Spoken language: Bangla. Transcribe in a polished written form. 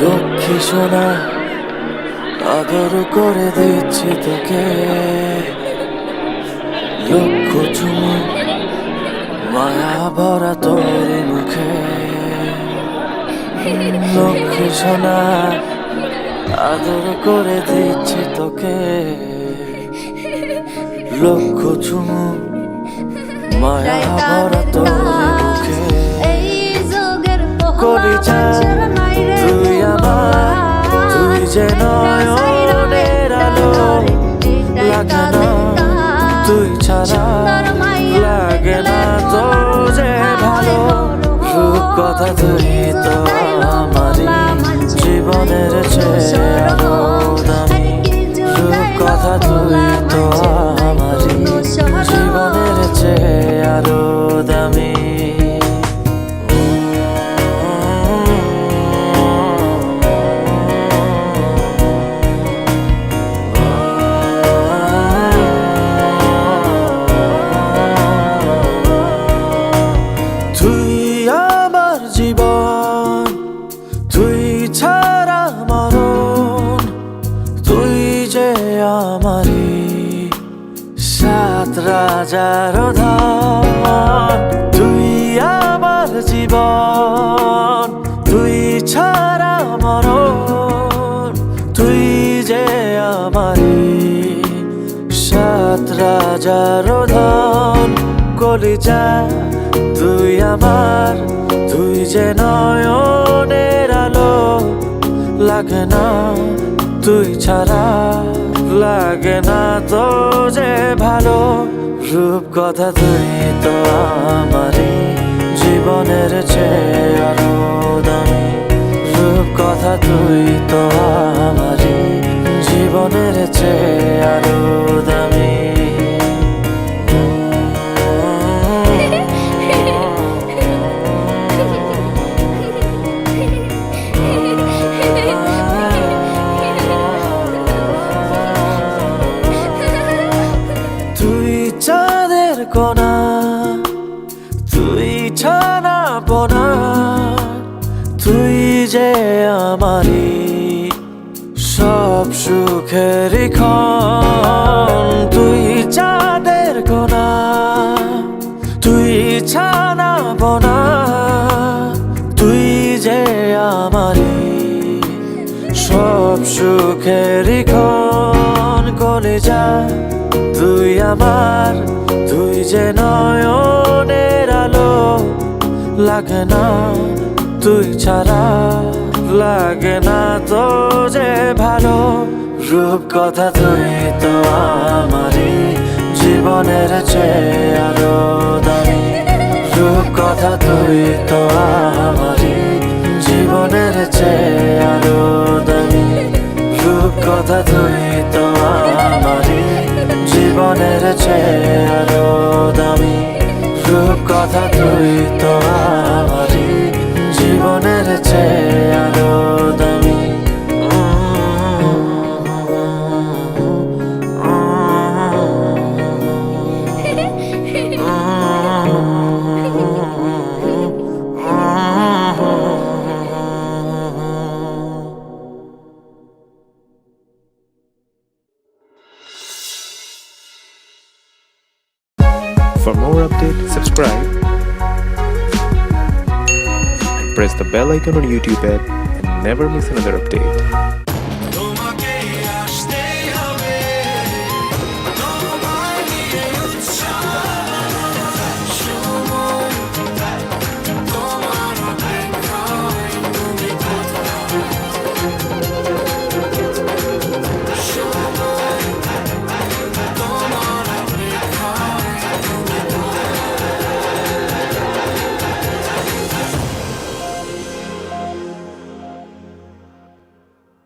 লক্ষ্মী সোনা আদর করে দিচ্ছি তোকে, লক্ষ চুমু মায়া ভরা তোর মুখে। লক্ষ্মী সোনা আদর করে দিচ্ছি তোকে, লক্ষ চুমু মায়া ভরা তোর মুখে। কলিজা তুই আমার, তুই যে নয়নের আলো, লাগে না তুই ছাড়া, লাগে না তো যে ভালো। রূপ কথা তুই তো আমারই জীবনের চেয়ে আরো দামি, রূপ কথা তুই তো আমারই জীবনের চেয়ে আরো দামি। জীবন তুই ছাড়া মরণ, তুই যে আমারি সাত রাজার ধন। তুই আমার জীবন, তুই ছাড়া মরণ, তুই যে আমারি সাত রাজার ধন। কলিজা তুই আমার, তুই যে নয়নের আলো, লাগে না তুই ছাড়া, লাগে না তো যে ভালো। রূপ কথা তুই তো আমারই জীবনের চেয়ে আরো দামি, রূপ কথা তুই তো আমারই জীবনের চেয়ে আরো দামি। চাঁদের কোনা তুই ছানা পোনা, তুই যে আমারি সব সুখের ক্ষণ। তুই চাঁদের কোনা তুই ছানা পোনা, তুই যে আমারি সব সুখের ক্ষণ। কলিজা তুই আমার, তুই যে নয়নের আলো, লাগে না তুই ছাড়া, লাগে না তো যে ভালো। রূপ কথা তুই তো আমারই জীবনের চেয়ে আরো দামি, রূপ কথা তুই তো আমারই জীবনের চেয়ে আরো দামি, রূপ কথা তুই তো আমারই জীবনের চেয়ে আরো দামি, রূপ কথা তুই তো আমারই জীবনের চেয়ে আরো দামি। For more updates, subscribe and press the bell icon on YouTube app and never miss another update.